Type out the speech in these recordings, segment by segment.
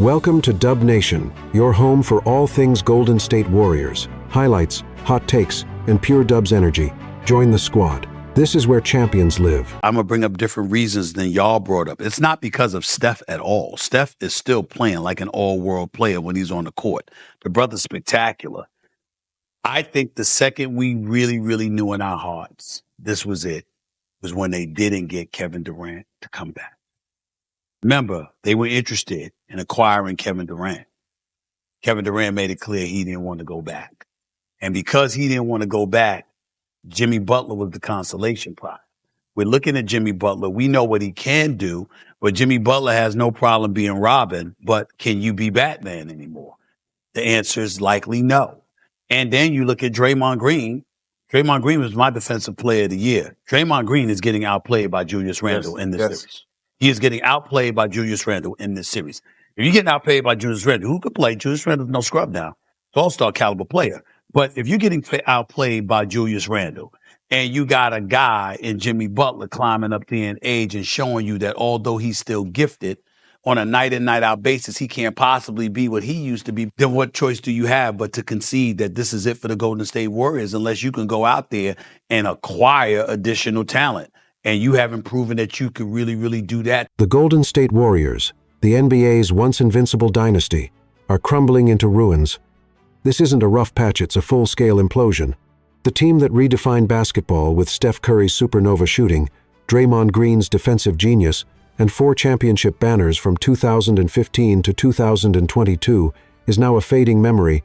Welcome to Dub Nation, your home for all things Golden State Warriors. Highlights, hot takes, and pure Dubs energy. Join the squad. This is where champions live. I'm going to bring up different reasons than y'all brought up. It's not because of Steph at all. Steph is still playing like an all-world player when he's on the court. The brother's spectacular. I think the second we really knew in our hearts this was it, was when they didn't get Kevin Durant to come back. Remember, they were interested in acquiring Kevin Durant. Kevin Durant made it clear he didn't want to go back. And because he didn't want to go back, Jimmy Butler was the consolation prize. We're looking at Jimmy Butler. We know what he can do, but Jimmy Butler has no problem being Robin, but can you be Batman anymore? The answer is likely no. And then you look at Draymond Green. Draymond Green was my defensive player of the year. Draymond Green is getting outplayed by Julius Randle in this series. He is getting outplayed by Julius Randle in this series. If you're getting outplayed by Julius Randle, who could play? Julius Randle's no scrub now. It's all-star caliber player. But if you're getting outplayed by Julius Randle and you got a guy in Jimmy Butler climbing up there in age and showing you that although he's still gifted, on a night-in, night-out basis, he can't possibly be what he used to be, then what choice do you have but to concede that this is it for the Golden State Warriors unless you can go out there and acquire additional talent? And you haven't proven that you could really do that. The Golden State Warriors, the NBA's once invincible dynasty, are crumbling into ruins. This isn't a rough patch, it's a full-scale implosion. The team that redefined basketball with Steph Curry's supernova shooting, Draymond Green's defensive genius, and 4 championship banners from 2015 to 2022 is now a fading memory.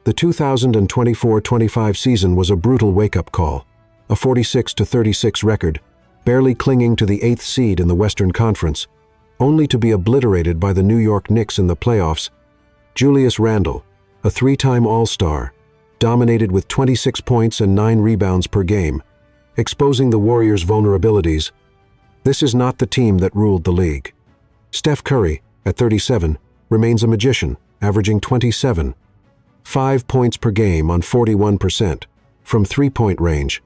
The 2024-25 season was a brutal wake-up call, a 46-36 record, barely clinging to the 8th seed in the Western Conference, only to be obliterated by the New York Knicks in the playoffs. Julius Randle, a 3-time All-Star, dominated with 26 points and 9 rebounds per game, exposing the Warriors' vulnerabilities. This is not the team that ruled the league. Steph Curry, at 37, remains a magician, averaging 5 points per game on 41% from three-point range,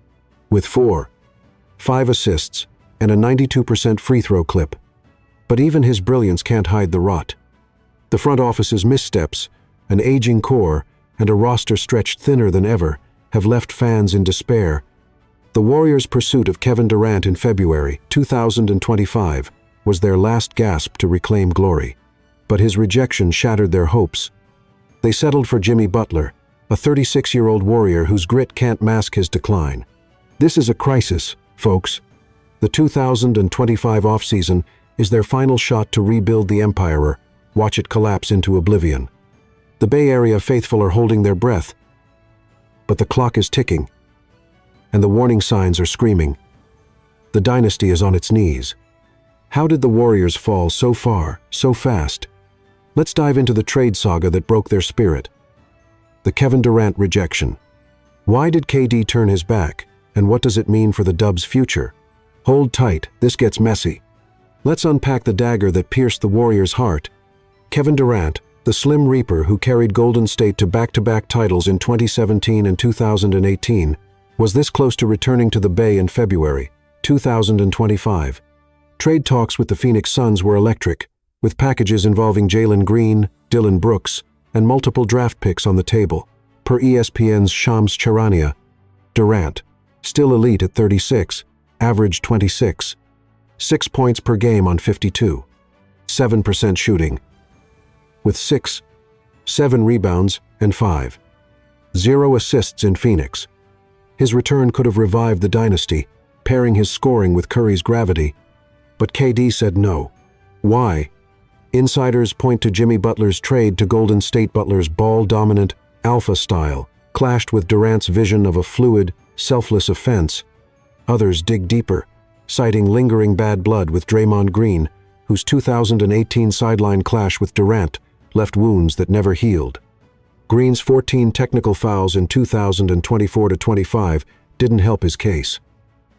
with 5 assists, and a 92% free throw clip. But even his brilliance can't hide the rot. The front office's missteps, an aging core, and a roster stretched thinner than ever have left fans in despair. The Warriors' pursuit of Kevin Durant in February 2025 was their last gasp to reclaim glory. But his rejection shattered their hopes. They settled for Jimmy Butler, a 36-year-old Warrior whose grit can't mask his decline. This is a crisis, folks. The 2025 offseason is their final shot to rebuild the empire or watch it collapse into oblivion. The Bay Area faithful are holding their breath, but the clock is ticking, and the warning signs are screaming. The dynasty is on its knees. How did the Warriors fall so far, so fast? Let's dive into the trade saga that broke their spirit. The Kevin Durant rejection. Why did KD turn his back? And what does it mean for the Dubs' future? Hold tight, this gets messy. Let's unpack the dagger that pierced the Warriors' heart. Kevin Durant, the Slim Reaper who carried Golden State to back-to-back titles in 2017 and 2018, was this close to returning to the Bay in February 2025. Trade talks with the Phoenix Suns were electric, with packages involving Jalen Green, Dylan Brooks, and multiple draft picks on the table, per ESPN's Shams Charania. Durant, still elite at 36, averaged 26. 6 points per game on 52. 7% shooting. With 7 rebounds, and 0 assists in Phoenix. His return could have revived the dynasty, pairing his scoring with Curry's gravity. But KD said no. Why? Insiders point to Jimmy Butler's trade to Golden State. Butler's ball-dominant, alpha style clashed with Durant's vision of a fluid, selfless offense. Others dig deeper, citing lingering bad blood with Draymond Green, whose 2018 sideline clash with Durant left wounds that never healed. Green's 14 technical fouls in 2024-25 didn't help his case.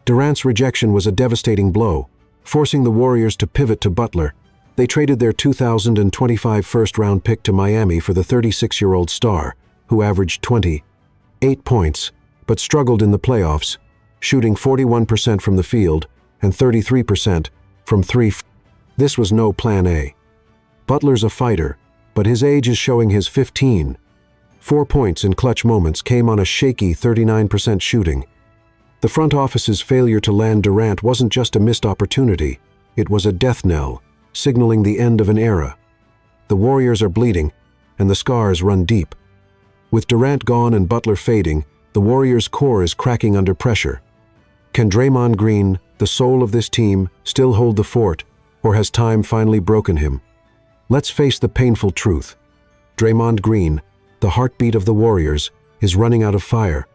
Durant's rejection was a devastating blow, forcing the Warriors to pivot to Butler. They traded their 2025 first-round pick to Miami for the 36-year-old star, who averaged 28 points, but struggled in the playoffs, shooting 41% from the field and 33% from 3. This was no plan A. Butler's a fighter, but his age is showing his 15. 4 points in clutch moments came on a shaky 39% shooting. The front office's failure to land Durant wasn't just a missed opportunity, it was a death knell, signaling the end of an era. The Warriors are bleeding, and the scars run deep. With Durant gone and Butler fading, the Warriors' core is cracking under pressure. Can Draymond Green, the soul of this team, still hold the fort, or has time finally broken him? Let's face the painful truth. Draymond Green, the heartbeat of the Warriors, is running out of fire.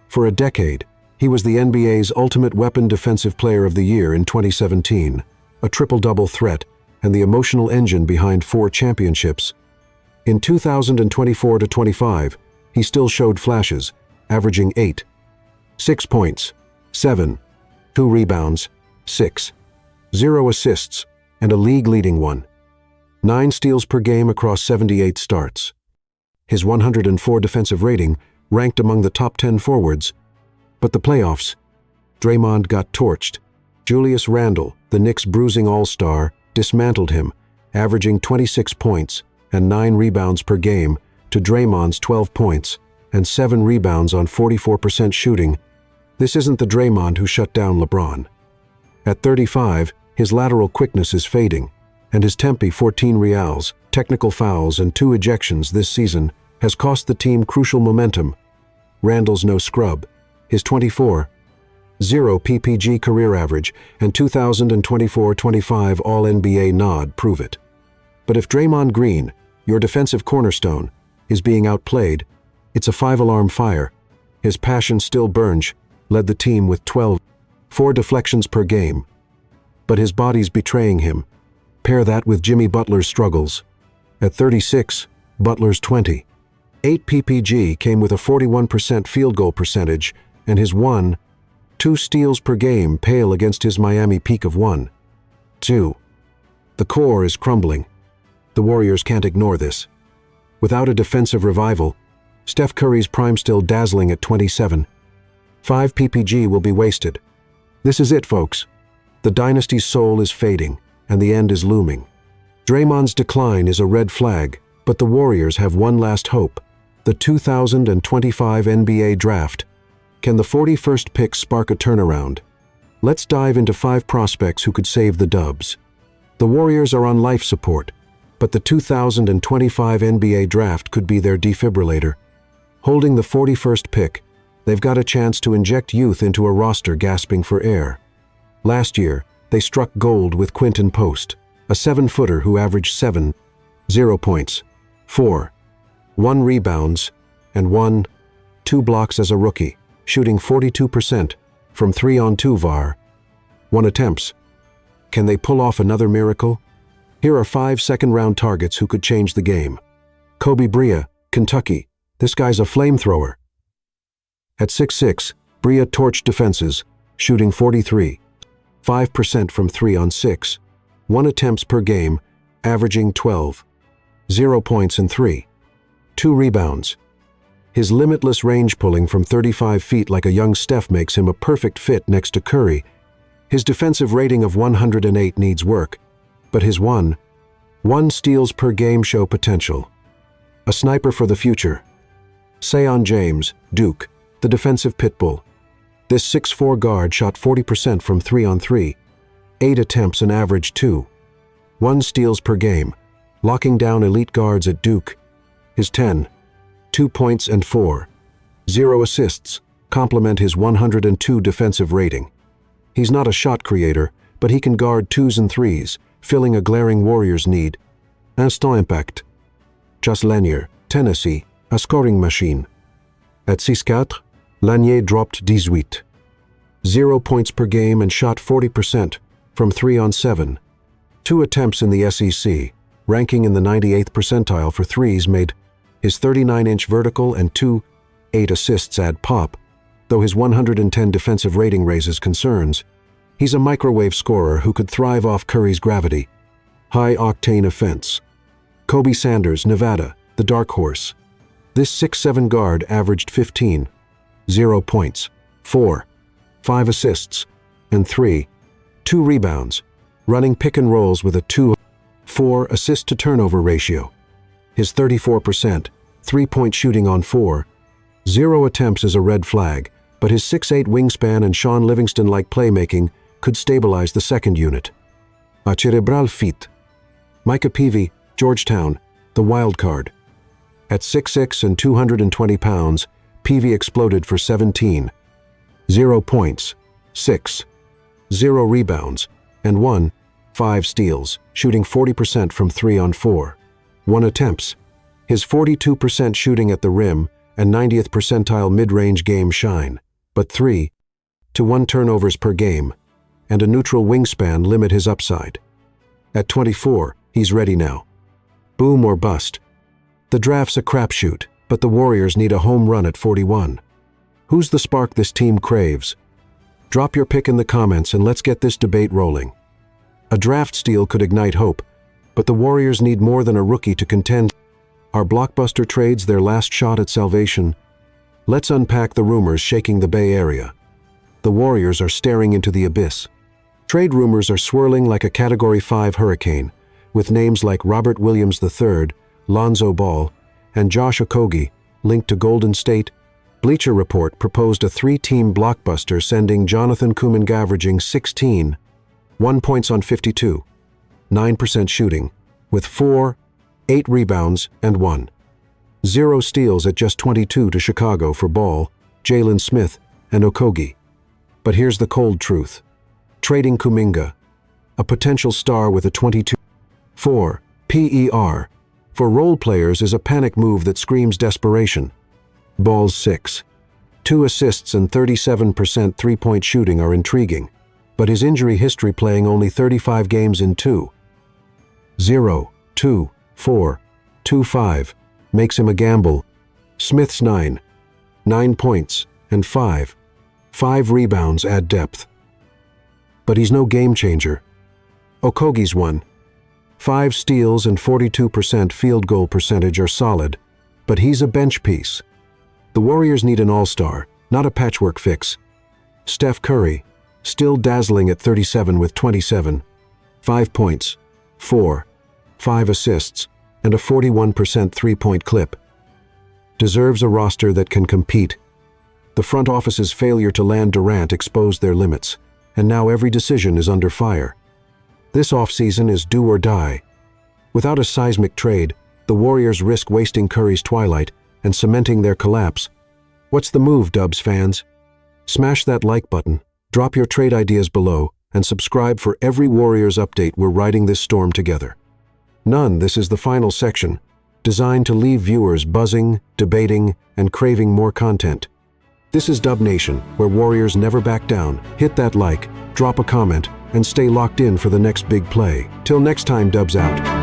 For a decade, he was the NBA's ultimate weapon defensive player of the year in 2017, a triple-double threat, and the emotional engine behind 4 championships. In 2024-25, he still showed flashes, averaging 8, 6 points, 7, 2 rebounds, 6, 0 assists, and a league-leading 1, 9 steals per game across 78 starts. His 104 defensive rating ranked among the top 10 forwards. But the playoffs, Draymond got torched. Julius Randle, the Knicks' bruising all-star, dismantled him, averaging 26 points and 9 rebounds per game to Draymond's 12 points and 7 rebounds on 44% shooting. This isn't the Draymond who shut down LeBron. At 35, his lateral quickness is fading, and his tempi 14 reals, technical fouls and 2 ejections this season has cost the team crucial momentum. Randle's no scrub. His 24.0 PPG career average and 2024-25 All-NBA nod prove it. But if Draymond Green, your defensive cornerstone, is being outplayed, it's a 5-alarm fire. His passion still burns, led the team with 4 deflections per game. But his body's betraying him. Pair that with Jimmy Butler's struggles. At 36, Butler's 20.8 PPG came with a 41% field goal percentage, and his 1, 2 steals per game pale against his Miami peak of 1, 2. The core is crumbling. The Warriors can't ignore this. Without a defensive revival, Steph Curry's prime still dazzling at 27. 5 PPG will be wasted. This is it, folks. The dynasty's soul is fading, and the end is looming. Draymond's decline is a red flag, but the Warriors have one last hope: the 2025 NBA Draft. Can the 41st pick spark a turnaround? Let's dive into 5 prospects who could save the Dubs. The Warriors are on life support, but the 2025 NBA Draft could be their defibrillator. Holding the 41st pick, they've got a chance to inject youth into a roster gasping for air. Last year, they struck gold with Quinton Post, a 7-footer who averaged 7, 0 points, 4, 1 rebounds, and 1, 2 blocks as a rookie, shooting 42% from 3-on-2 VAR. 1 attempts. Can they pull off another miracle? Here are 5 second-round targets who could change the game. Bria, Kentucky. This guy's a flamethrower. At 6'6", Bria torched defenses, shooting 43.5% from 3-on-6, 1 attempts per game, averaging 12, 0 points and 3, 2 rebounds. His limitless range pulling from 35 feet like a young Steph makes him a perfect fit next to Curry. His defensive rating of 108 needs work, but his 1 steals per game show potential. A sniper for the future. Sayon James, Duke, the defensive pitbull. This 6'4" guard shot 40% from 3-on-3, 8 attempts and averaged 2, 1 steals per game, locking down elite guards at Duke. His 10, 2 points and 4, 0 assists complement his 102 defensive rating. He's not a shot creator, but he can guard 2s and 3s, filling a glaring Warriors need. Instant impact. Just Lanier, Tennessee, a scoring machine. At 6'4", Lanier dropped 18, 0 points per game and shot 40% from 3-on-7. 2 attempts in the SEC, ranking in the 98th percentile for threes, made his 39-inch vertical and 8 assists add pop. Though his 110 defensive rating raises concerns, he's a microwave scorer who could thrive off Curry's gravity. High-octane offense. Kobe Sanders, Nevada, the dark horse. This 6'7" guard averaged 15, 0 points, 4, 5 assists, and 2 rebounds, running pick and rolls with a 2.4 assist-to-turnover ratio. His 34%, three-point shooting on 4, 0 attempts is a red flag, but his 6'8" wingspan and Sean Livingston-like playmaking could stabilize the second unit. A cerebral fit. Micah Peavey, Georgetown, the wild card. At 6'6" and 220 pounds, Peavey exploded for 17. 0 points, 6, 0 rebounds, and 5 steals, shooting 40% from 3 on 4. 1 attempts. His 42% shooting at the rim and 90th percentile mid-range game shine, but 3 to 1 turnovers per game, and a neutral wingspan limit his upside. At 24, he's ready now. Boom or bust. The draft's a crapshoot, but the Warriors need a home run at 41. Who's the spark this team craves? Drop your pick in the comments and let's get this debate rolling. A draft steal could ignite hope, but the Warriors need more than a rookie to contend. Are blockbuster trades their last shot at salvation? Let's unpack the rumors shaking the Bay Area. The Warriors are staring into the abyss. Trade rumors are swirling like a Category 5 hurricane, with names like Robert Williams III, Lonzo Ball, and Josh Okogie linked to Golden State. Bleacher Report proposed a 3-team blockbuster sending Jonathan Kuminga averaging 16, 1 points on 52, 9% shooting, with 4, 8 rebounds, and 0 steals at just 22 to Chicago for Ball, Jalen Smith, and Okogie. But here's the cold truth. Trading Kuminga, a potential star with a 22.4 PER, for role players is a panic move that screams desperation. Ball's 6, 2 assists and 37% three-point shooting are intriguing, but his injury history playing only 35 games in 0, 2, 4, 2, 5 makes him a gamble. Smith's 9 points, and 5 rebounds add depth. But he's no game changer. Okogie's 5 steals and 42% field goal percentage are solid, but he's a bench piece. The Warriors need an all-star, not a patchwork fix. Steph Curry, still dazzling at 37 with 27, 5 points, 5 assists, and a 41% three-point clip. Deserves a roster that can compete. The front office's failure to land Durant exposed their limits, and now every decision is under fire. This offseason is do or die. Without a seismic trade, the Warriors risk wasting Curry's twilight and cementing their collapse. What's the move, Dubs fans? Smash that like button, drop your trade ideas below, and subscribe for every Warriors update. We're riding this storm together. This is the final section, designed to leave viewers buzzing, debating, and craving more content. This is Dub Nation, where Warriors never back down. Hit that like, drop a comment, and stay locked in for the next big play. Till next time, Dubs out.